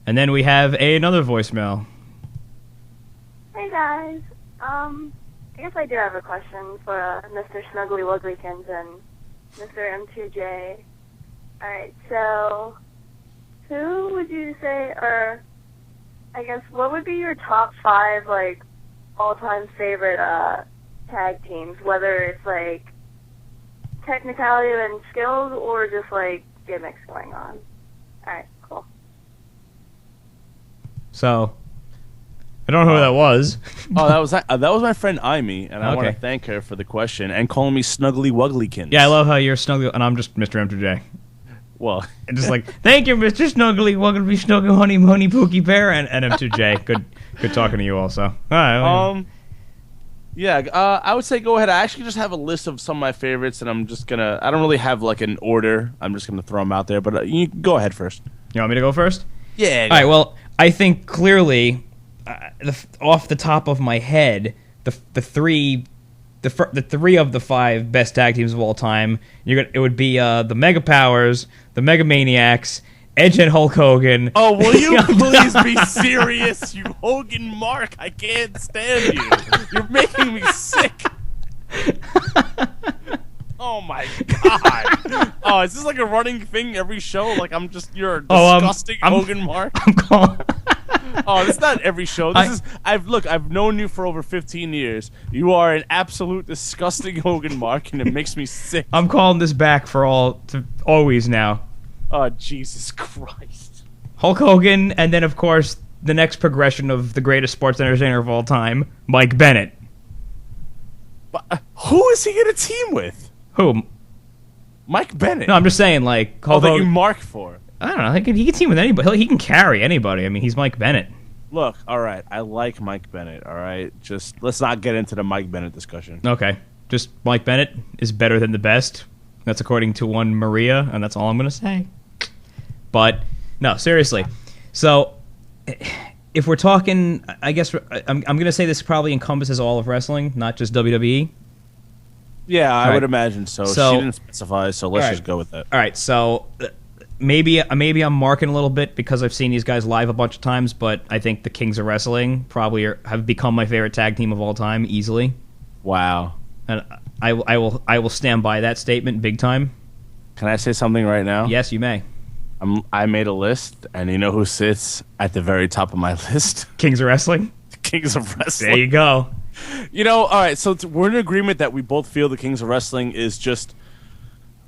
And then we have another voicemail. Hey guys, I guess I do have a question for Mr. Snuggly Wugglykins and Mr. M2J. Alright, so who would you say are, I guess, what would be your top 5, like, all-time favorite tag teams, whether it's, like, technicality and skills or just, like, gimmicks going on? Alright, cool. So, I don't know who that was. Oh, that was my friend Amy, and I want Okay. to thank her for the question and calling me Snuggly Wugglykins. Yeah, I love how you're Snuggly, and I'm just Mr. M2J. Well, And just like, thank you, Mr. Snuggly, Wuggly, Snuggle, Honey, Honey, Pookie Bear, and M2J. Good talking to you also. All right. yeah, I would say go ahead. I actually just have a list of some of my favorites, and I'm just gonna. I don't really have like an order. I'm just gonna throw them out there, but you go ahead first. You want me to go first? Yeah. All right, well, I think clearly, off the top of my head, the three of the 5 best tag teams of all time, it would be the Mega Powers, the Mega Maniacs, Edge and Hulk Hogan. Oh, will you please be serious, you Hogan Mark? I can't stand you. You're making me sick. Oh my god. Oh, is this like a running thing every show? Like you're a disgusting Hogan Mark? I'm calling. Oh, it's not every show. I've known you for over 15 years. You are an absolute disgusting Hogan Mark, and it makes me sick. I'm calling this back for always now. Oh, Jesus Christ. Hulk Hogan, and then, of course, the next progression of the greatest sports entertainer of all time, Mike Bennett. But, who is he going to team with? Who? Mike Bennett. No, I'm just saying, like, Hulk that Hogan. you mark for. I don't know. He can team with anybody. He can carry anybody. I mean, he's Mike Bennett. Look, all right, I like Mike Bennett, all right? Just let's not get into the Mike Bennett discussion. Okay. Just Mike Bennett is better than the best. That's according to one Maria, and that's all I'm going to say. But, no, seriously. So, if we're talking, I guess I'm going to say this probably encompasses all of wrestling, not just WWE. Yeah, I Right. would imagine so. She didn't specify, so let's just go with that. All right, so maybe I'm marking a little bit because I've seen these guys live a bunch of times, but I think the Kings of Wrestling probably have become my favorite tag team of all time, easily. Wow. And I will stand by that statement big time. Can I say something right now? Yes, you may. I made a list, and you know who sits at the very top of my list? Kings of Wrestling? Kings of Wrestling. There you go. You know, all right, so we're in agreement that we both feel the Kings of Wrestling is just...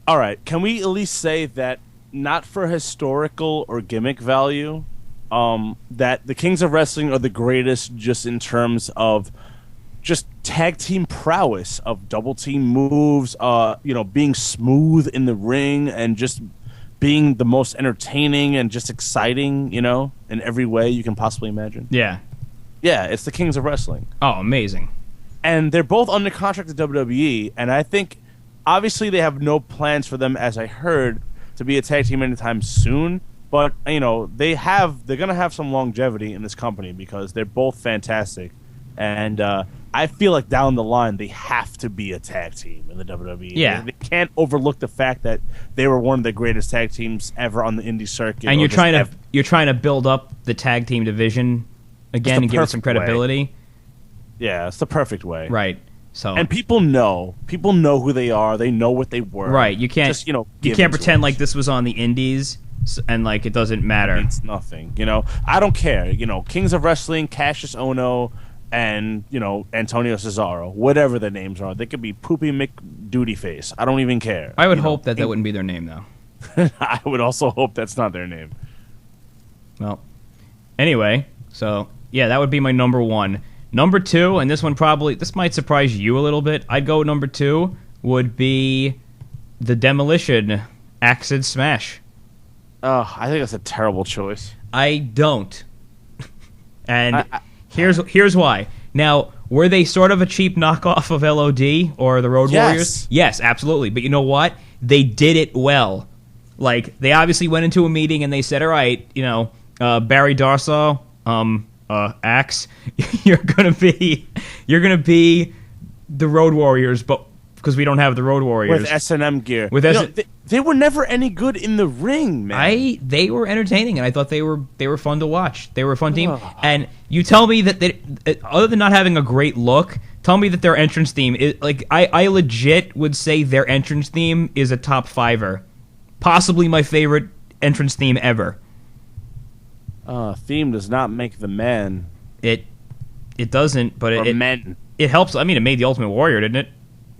All right, can we at least say that not for historical or gimmick value, that the Kings of Wrestling are the greatest just in terms of just tag team prowess, of double team moves, being smooth in the ring and just being the most entertaining and just exciting, in every way you can possibly imagine. Yeah. Yeah, it's the Kings of Wrestling. Oh, amazing. And they're both under contract to WWE, and I think obviously they have no plans for them, as I heard, to be a tag team anytime soon. But they're gonna have some longevity in this company because they're both fantastic, and I feel like down the line they have to be a tag team in the WWE. Yeah, they can't overlook the fact that they were one of the greatest tag teams ever on the indie circuit. And you're trying to build up the tag team division again and give it some credibility. Yeah, it's the perfect way. Right. So and people know who they are. They know what they were. Right. You can't just you can't pretend like this was on the indies and like it doesn't matter. It's nothing. I don't care. Kings of Wrestling, Cassius Ohno, and Antonio Cesaro, whatever their names are. They could be Poopy McDutyface. I don't even care. I would hope that wouldn't be their name though. I would also hope that's not their name. Well, anyway, so yeah, that would be my number one. Number two, and this might surprise you a little bit. I'd go number 2 would be the Demolition, Acid Smash. Oh, I think that's a terrible choice. I don't. And here's why. Now, were they sort of a cheap knockoff of LOD or the Road Warriors? Yes, absolutely. But you know what? They did it well. Like, they obviously went into a meeting and they said, all right, Barry Darsow, Axe, you're gonna be the Road Warriors, but because we don't have the Road Warriors with S&M gear. They were never any good in the ring, man. They were entertaining, and I thought they were fun to watch. They were a fun team. And you tell me that other than not having a great look, tell me that their entrance theme is like I legit would say their entrance theme is a top fiver, possibly my favorite entrance theme ever. Theme does not make the man. It doesn't, but it helps. I mean, it made the Ultimate Warrior, didn't it?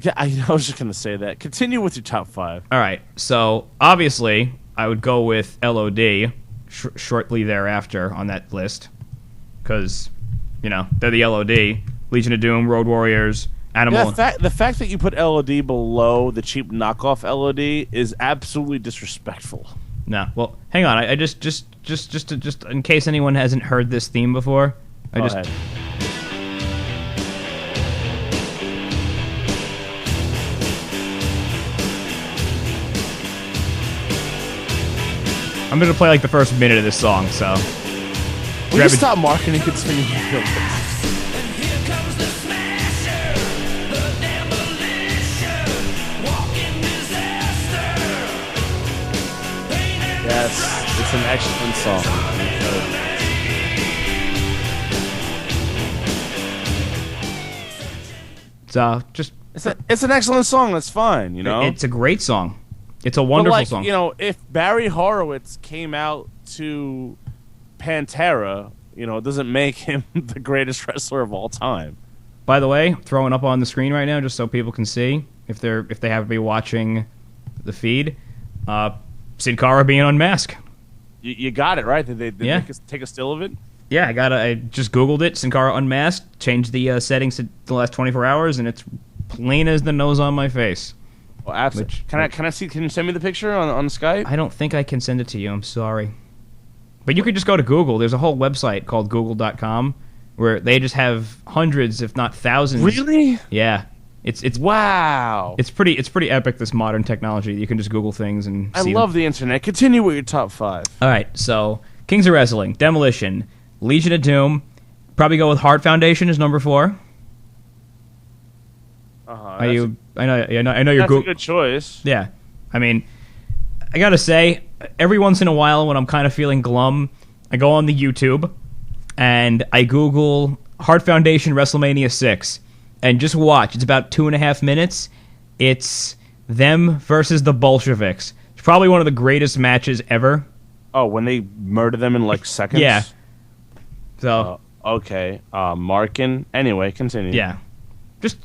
Yeah, I was just gonna say that. Continue with your top 5. All right, so obviously I would go with LOD shortly thereafter on that list because they're the LOD, Legion of Doom, Road Warriors, Animal. Yeah, the fact that you put LOD below the cheap knockoff LOD is absolutely disrespectful. No, well, hang on. I just in case anyone hasn't heard this theme before, Go ahead. I'm going to play like the first minute of this song, so... Will you stop marking and continue? Yes, it's an excellent song. It's an excellent song, that's fine, It's a great song. It's a wonderful song. If Barry Horowitz came out to Pantera, it doesn't make him the greatest wrestler of all time. By the way, throwing up on the screen right now, just so people can see, if they have to be watching the feed, Sin Cara being unmasked. You got it, right? Did they take a still of it? Yeah, I just Googled it. Sin Cara unmasked, changed the settings to the last 24 hours, and it's plain as the nose on my face. Well, absolutely. Can I see? Can you send me the picture on Skype? I don't think I can send it to you. I'm sorry, but you could just go to Google. There's a whole website called Google.com where they just have hundreds, if not thousands. Really? Yeah. It's wow. It's pretty epic. This modern technology. You can just Google things and. I love the internet. Continue with your top 5. All right. So Kings of Wrestling, Demolition, Legion of Doom. Probably go with Heart Foundation as number 4. I know you're That's a good choice. Yeah, I mean, I gotta say, every once in a while when I'm kind of feeling glum, I go on the YouTube and I Google Heart Foundation WrestleMania 6 and just watch. It's about 2.5 minutes. It's them versus the Bolsheviks. It's probably one of the greatest matches ever. Oh, when they murder them in like seconds? Yeah. So. Okay. Markin. Anyway, continue. Yeah. Just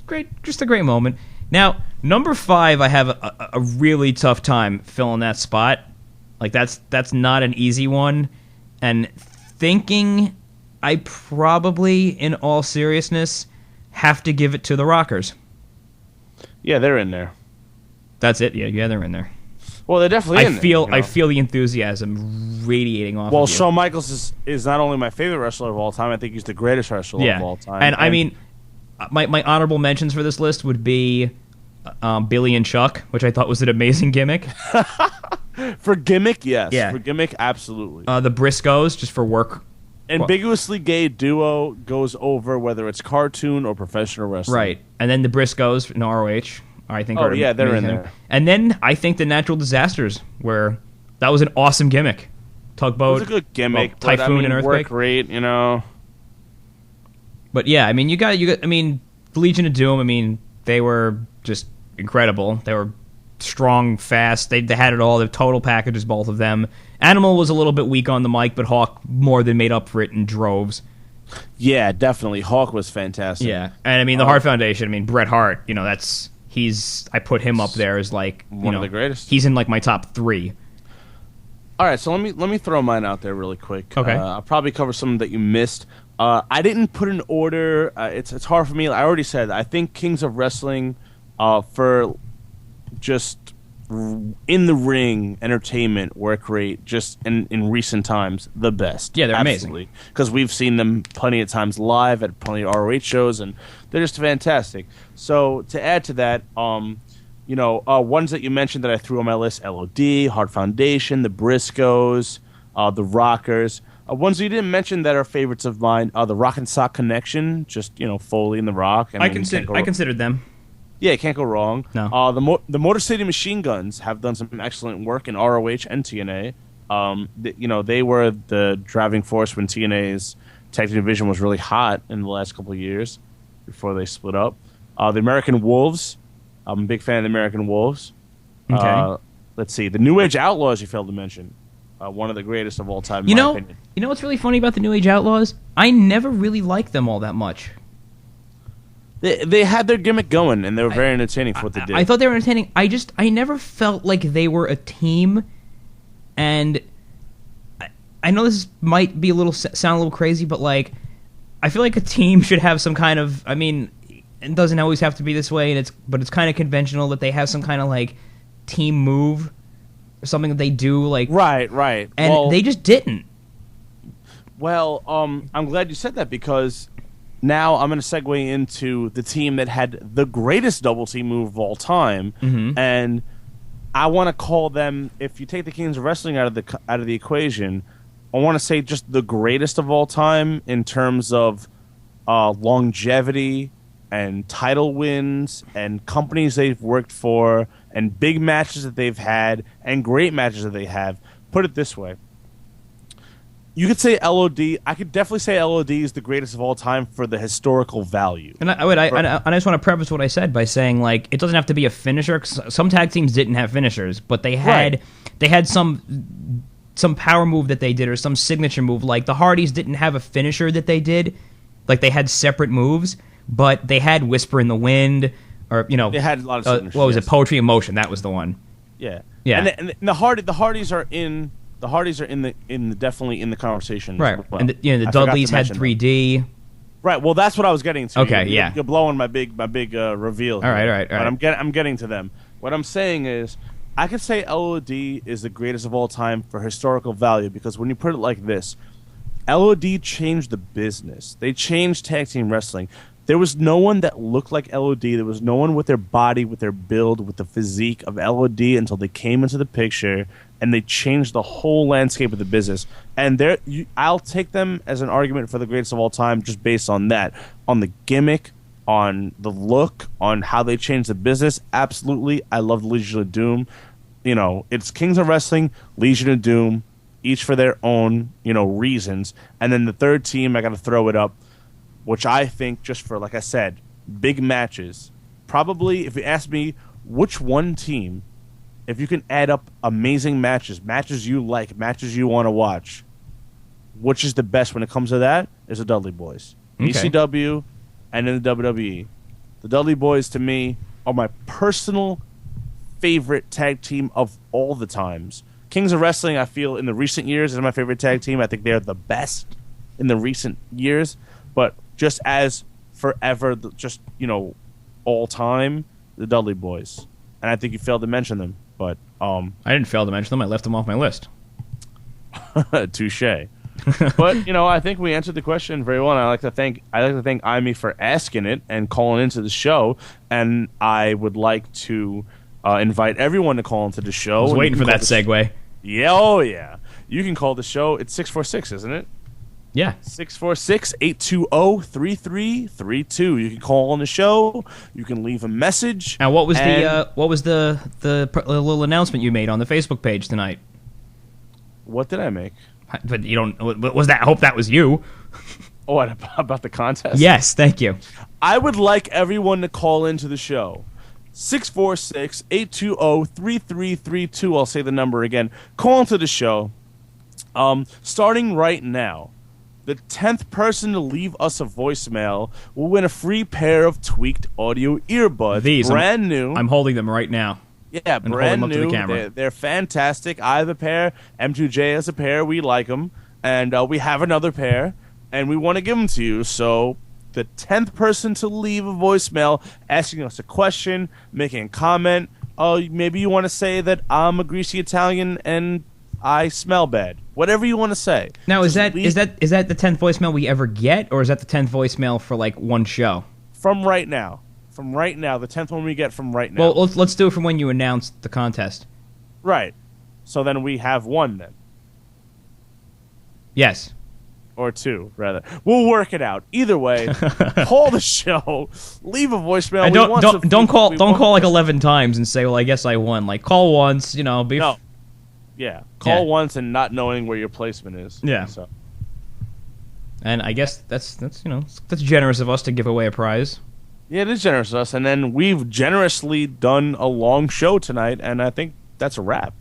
a great moment. Now, number 5, I have a really tough time filling that spot. Like that's not an easy one. And thinking I probably, in all seriousness, have to give it to the Rockers. Yeah, they're in there. That's it. Yeah, they're in there. Well, they're definitely in there. I feel the enthusiasm radiating off. Well, Shawn Michaels is not only my favorite wrestler of all time. I think he's the greatest wrestler of all time. And I mean. My honorable mentions for this list would be Billy and Chuck, which I thought was an amazing gimmick. For gimmick, yes. Yeah. For gimmick, absolutely. The Briscoes, just for work. Ambiguously gay duo goes over whether it's cartoon or professional wrestling. Right. And then the Briscoes in ROH, I think. Oh, yeah, they're in there. And then I think the Natural Disasters, where that was an awesome gimmick. Tugboat. It was a good gimmick. Typhoon and Earthquake. Work rate, But yeah, I mean, you got. I mean, the Legion of Doom. I mean, they were just incredible. They were strong, fast. They had it all. The total packages, both of them. Animal was a little bit weak on the mic, but Hawk more than made up for it in droves. Yeah, definitely. Hawk was fantastic. Yeah, and I mean the Hart Foundation. I mean Bret Hart. I put him up there as like one of the greatest. He's in like my top 3. All right, so let me throw mine out there really quick. Okay, I'll probably cover some that you missed. I didn't put an order. It's hard for me. I already said I think Kings of Wrestling for just in the ring entertainment work rate just in recent times the best. Yeah, they're amazing because we've seen them plenty of times live at plenty of ROH shows and they're just fantastic. So to add to that, ones that you mentioned that I threw on my list: LOD, Heart Foundation, the Briscoes, the Rockers. Ones you didn't mention that are favorites of mine, the Rock and Sock Connection, just Foley and the Rock. And I considered them. Yeah, you can't go wrong. No. The Motor City Machine Guns have done some excellent work in ROH and TNA. They were the driving force when TNA's tag team division was really hot in the last couple of years before they split up. The American Wolves. I'm a big fan of the American Wolves. Okay. Let's see. The New Age Outlaws you failed to mention. One of the greatest of all time, in my opinion. You know what's really funny about the New Age Outlaws? I never really liked them all that much. They had their gimmick going, and they were very entertaining for what they did. I thought they were entertaining. I never felt like they were a team, and I know this might be sound a little crazy, but like, I feel like a team should have some kind of. I mean, it doesn't always have to be this way, but it's kind of conventional that they have some kind of like team move or something that they do. Like right, and they just didn't. Well, I'm glad you said that because. Now I'm going to segue into the team that had the greatest double team move of all time, and I want to call them. If you take the Kings of Wrestling out of the equation, I want to say just the greatest of all time in terms of longevity and title wins and companies they've worked for and big matches that they've had and great matches that they have. Put it this way. You could say LOD. I could definitely say LOD is the greatest of all time for the historical value. And I just want to preface what I said by saying, like, it doesn't have to be a finisher. 'Cause some tag teams didn't have finishers, but they had some power move that they did or some signature move. Like the Hardys didn't have a finisher that they did. Like they had separate moves, but they had Whisper in the Wind, or they had a lot of signatures. What was it? Poetry in Motion. That was the one. Yeah. And the Hardys are in. The Hardys are definitely in the conversation, right? Well. And the Dudleys had 3D, right? Well, that's what I was getting to. Okay, you're blowing my big reveal. All right. But I'm getting to them. What I'm saying is, I could say LOD is the greatest of all time for historical value because when you put it like this, LOD changed the business. They changed tag team wrestling. There was no one that looked like LOD. There was no one with their body, with their build, with the physique of LOD until they came into the picture, and they changed the whole landscape of the business. And I'll take them as an argument for the greatest of all time just based on that. On the gimmick, on the look, on how they changed the business, absolutely. I love Legion of Doom. It's Kings of Wrestling, Legion of Doom, each for their own, reasons. And then the third team, I got to throw it up, which I think, just for, like I said, big matches. Probably, if you ask me, which one team, if you can add up amazing matches you like, matches you want to watch, which is the best when it comes to that, is the Dudley Boys. Okay. ECW and then the WWE. The Dudley Boys, to me, are my personal favorite tag team of all the times. Kings of Wrestling, I feel, in the recent years, is my favorite tag team. I think they're the best in the recent years. But just as forever, just, all time, the Dudley Boys. And I think you failed to mention them, but I didn't fail to mention them. I left them off my list. Touche. But I think we answered the question very well. And I like to thank Imi for asking it and calling into the show. And I would like to invite everyone to call into the show. I was waiting for that segue. Yeah, oh yeah. You can call the show. It's 646, isn't it? Yeah. 646-820-3332. You can call on the show. You can leave a message. Now, what was the little announcement you made on the Facebook page tonight? What did I make? But you don't. What was that? I hope that was you. Oh, what, about the contest? Yes, thank you. I would like everyone to call into the show. 646-820-3332. I'll say the number again. Call into the show. Starting right now. The 10th person to leave us a voicemail will win a free pair of Tweaked Audio earbuds. These brand new. I'm holding them right now. Yeah, and brand hold them new. Up to the camera. They're fantastic. I have a pair. M2J has a pair. We like them. And we have another pair. And we want to give them to you. So the 10th person to leave a voicemail asking us a question, making a comment. Maybe you want to say that I'm a greasy Italian and I smell bad. Whatever you want to say. Now, is that the 10th voicemail we ever get, or is that the 10th voicemail for like one show? From right now. The 10th one we get from right now. Well, let's do it from when you announced the contest. Right. So then we have one then. Yes. Or 2, rather. We'll work it out. Either way, call the show. Leave a voicemail. And don't call like 11 times and say, well, I guess I won. Like, call once, be... No. Yeah. Call once and not knowing where your placement is. Yeah. So. And I guess that's generous of us to give away a prize. Yeah, it is generous of us. And then we've generously done a long show tonight, and I think that's a wrap.